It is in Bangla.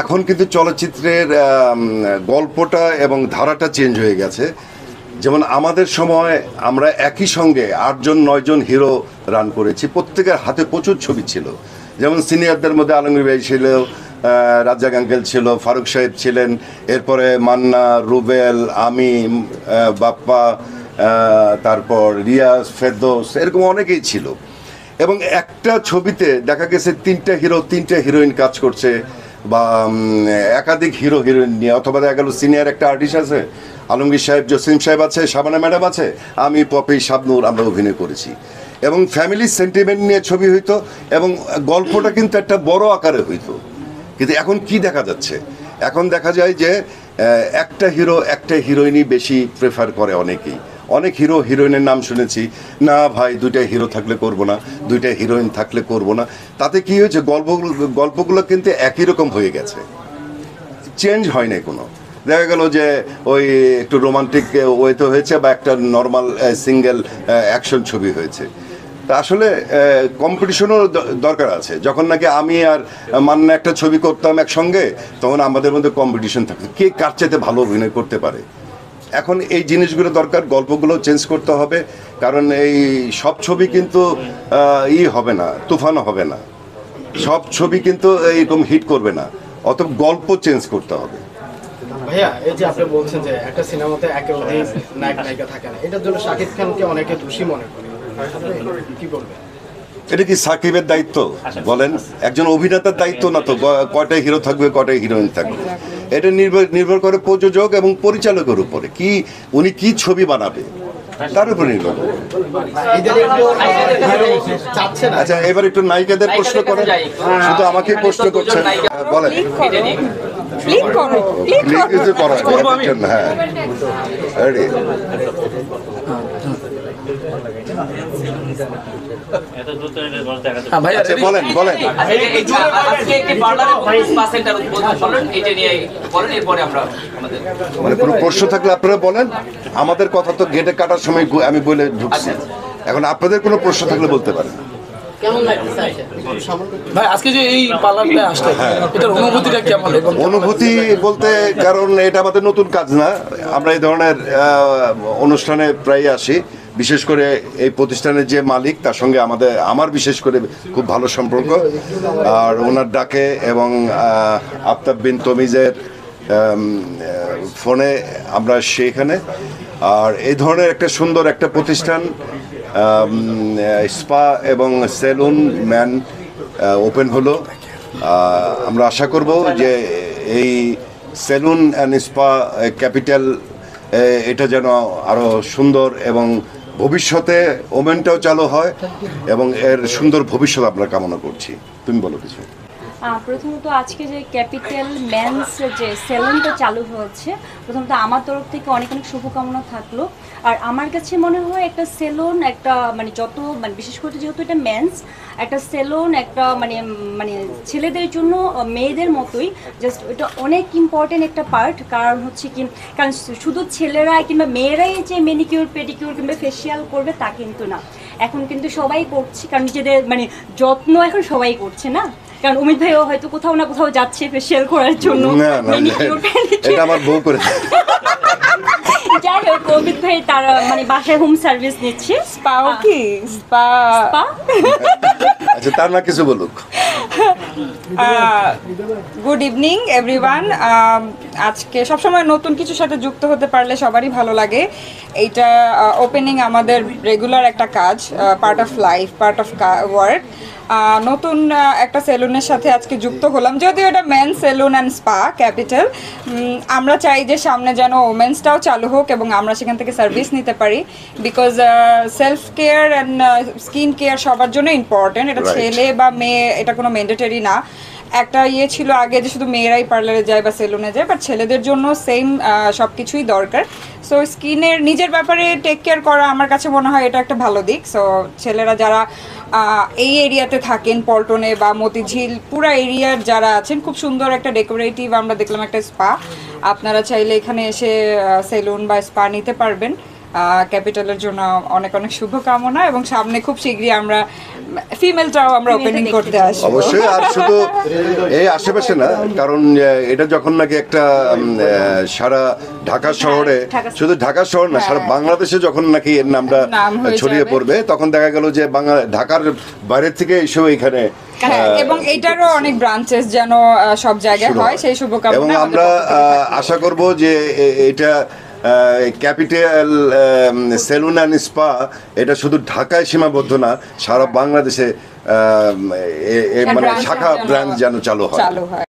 এখন কিন্তু চলচ্চিত্রের গল্পটা এবং ধারাটা চেঞ্জ হয়ে গেছে। যেমন আমাদের সময় আমরা একই সঙ্গে 8জন 9জন হিরো রান করেছি, প্রত্যেকের হাতে প্রচুর ছবি ছিল। যেমন সিনিয়রদের মধ্যে আলমগীর ভাই ছিল, রাজ্জাক আঙ্কেল ছিল, ফারুক সাহেব ছিলেন, এরপরে মান্না, রুবেল, আমি, বাপ্পা, তারপর রিয়াজ, ফেরদৌস, এরকম অনেকেই ছিল। এবং একটা ছবিতে দেখা গেছে 3টা হিরো 3টা হিরোইন কাজ করছে, বা একাধিক হিরো হিরোইন নিয়ে, অথবা দেখা গেল সিনিয়র একটা আর্টিস্ট আছে, আলমগীর সাহেব, জসিম সাহেব আছে, শাবানা ম্যাডাম আছে, আমি, পপি, শাবনূর, আমরা অভিনয় করেছি। এবং ফ্যামিলি সেন্টিমেন্ট নিয়ে ছবি হইতো, এবং গল্পটা কিন্তু একটা বড় আকারে হইতো। কিন্তু এখন কি দেখা যাচ্ছে? এখন দেখা যায় যে একটা হিরো একটা হিরোইনই বেশি প্রেফার করে অনেকেই। অনেক হিরো হিরোইনের নাম শুনেছি, না ভাই 2টা হিরো থাকলে করব না, 2টা হিরোইন থাকলে করব না। তাতে কি হয়েছে, গল্পগুলো কিন্তু একই রকম হয়ে গেছে, চেঞ্জ হয় নাই কোনো। দেখা গেল যে ওই একটু রোমান্টিক ওয়েতে হয়েছে, বা একটা নর্মাল সিঙ্গেল অ্যাকশন ছবি হয়েছে। তা আসলে কম্পিটিশনও দরকার আছে। যখন নাকি আমি আর মান্না একটা ছবি করতাম একসঙ্গে, তখন আমাদের মধ্যে কম্পিটিশন থাকে, কে কার চাইতে ভালো অভিনয় করতে পারে। এখন এই জিনিসগুলো দরকার, গল্পগুলো চেঞ্জ করতে হবে, কারণ এই সব ছবি কিন্তু হবে না, তুফানও হবে না, সব ছবি কিন্তু এইরকম হিট করবে না, অত গল্প চেঞ্জ করতে হবে। ভাইয়া, এই যে আপনি বলছেন যে একটা সিনেমাতে একাধিক নায়ক নায়িকা থাকে না, এটার জন্য শাকিব খানকে অনেকে দোষী মনে করে, কি বলবেন? এটা কি সাকিবের দায়িত্ব বলেন? একজন অভিনেতার দায়িত্ব না তো কয়টা হিরো থাকবে, কয়টা হিরোইন থাকবে। এটা নির্ভর করে প্রযোজক এবং পরিচালকের উপরে, কি উনি কি ছবি বানাবে তার উপর নির্ভর করে। আচ্ছা, এবার একটু নায়িকাদের প্রশ্ন করেন, শুধু আমাকে প্রশ্ন করছেন, বলেন। হ্যাঁ, বলেন বলেন। মানে কোনো প্রশ্ন থাকলে আপনারা বলেন, আমাদের কথা তো গেটে কাটার সময় আমি বলে ঢুকছি, এখন আপনাদের কোনো প্রশ্ন থাকলে বলতে পারেন। ভাই, আজকে যে এই পার্লারটা আসলে এটার অনুভূতিটা কেমন? অনুভূতি বলতে, কারণ এটা আমাদের নতুন কাজ না, আমরা এই ধরনের অনুষ্ঠানে প্রায় আসি। বিশেষ করে এই প্রতিষ্ঠানের যে মালিক, তার সঙ্গে আমার বিশেষ করে খুব ভালো সম্পর্ক। আর ওনার ডাকে এবং আফতাব বিন তমিজের ফোনে আমরা সেখানে, আর এই ধরনের একটা সুন্দর একটা প্রতিষ্ঠান, স্পা এবং সেলুন ম্যান ওপেন হলো। আমরা আশা করব যে এই সেলুন অ্যান্ড স্পা ক্যাপিটাল, এটা যেন আরও সুন্দর এবং ভবিষ্যতে ওমেনটাও চালু হয়, এবং এর সুন্দর ভবিষ্যৎ আমরা কামনা করছি। তুমি বলো কিছু। প্রথমত আজকে যে ক্যাপিটাল মেন্স যে সেলুনটা চালু হচ্ছে, প্রথমত আমার তরফ থেকে অনেক অনেক শুভকামনা থাকলো। আর আমার কাছে মনে হয় একটা সেলুন, একটা মানে যত মানে বিশেষ করে যেহেতু এটা মেন্স, একটা সেলুন একটা মানে মানে ছেলেদের জন্য মেয়েদের মতোই, জাস্ট এটা অনেক ইম্পর্টেন্ট একটা পার্ট। কারণ হচ্ছে কি, কারণ শুধু ছেলেরা কিংবা মেয়েরাই যে ম্যানিকিউর পেডিকিউর কিংবা ফেসিয়াল করবে তা কিন্তু না, এখন কিন্তু সবাই করছে, কারণ নিজেদের মানে যত্ন এখন সবাই করছে না। কারণ অমিত ভাইও হয়তো কোথাও না কোথাও যাচ্ছে ফেসিয়াল করার জন্য, এটা আমার বউ করে। যাই হোক, অমিত ভাই তার মানে বাসায় হোম সার্ভিস নিচ্ছে। স্পাও কি স্পা? আচ্ছা, তার না কিছু বলুক। Good evening everyone. আজকে সবসময় নতুন কিছুর সাথে যুক্ত হতে পারলে সবারই ভালো লাগে। এইটা ওপেনিং আমাদের রেগুলার একটা কাজ, part of life, part of work. নতুন একটা সেলুনের সাথে আজকে যুক্ত হলাম, যদিও এটা men salon and spa capital. আমরা চাই যে সামনে যেন ওমেন্সটাও চালু হোক এবং আমরা সেখান থেকে সার্ভিস নিতে পারি, because self care and skin care সবার জন্য ইম্পর্টেন্ট। এটা ছেলে বা মেয়ে এটা কোনো ম্যান্ডেটরি না। একটা ইয়ে ছিল আগে যে শুধু মেয়েরাই পার্লারে যায় বা সেলুনে যায়, বাট ছেলেদের জন্য সেম সব কিছুই দরকার। সো স্কিনের নিজের ব্যাপারে টেক কেয়ার করা আমার কাছে মনে হয় এটা একটা ভালো দিক। সো ছেলেরা যারা এই এরিয়াতে থাকেন, পল্টনে বা মতিঝিল পুরো এরিয়ার যারা আছেন, খুব সুন্দর একটা ডেকোরেটিভ আমরা দেখলাম একটা স্পা। আপনারা চাইলে এখানে এসে সেলুন বা স্পা নিতে পারবেন। ক্যাপিটালের জন্য অনেক অনেক শুভকামনা, এবং সামনে খুব শীঘ্রই আমরা ফিমেলটাও আমরা ওপেনিং করতে আসবো। অবশ্যই। আর শুধু এই আশেপাশে না, কারণ এটা যখন নাকি একটা সারা ঢাকা শহরে, শুধু ঢাকা শহর না সারা বাংলাদেশে যখন নাকি এর নামটা নাম হয়ে ছড়িয়ে যাবে। পড়বে, তখন দেখা গেল যে ঢাকার বাইরে থেকে এসেও এখানে হ্যাঁ, এবং এইটারও অনেক ব্রাঞ্চেস যেন সব জায়গায় শুরু হয়, সেই শুভকামনা এবং আমাদের আমরা পক্ষ থেকে থাকবে। আশা করব যে এটা ক্যাপিটাল সেলুন অ্যান্ড স্পা এটা শুধু ঢাকায় সীমাবদ্ধ না, সারা বাংলাদেশে মানে ব্রাঞ্চ শাখা যেন ব্রাঞ্চ যেন চালু হয়। চালু হয়।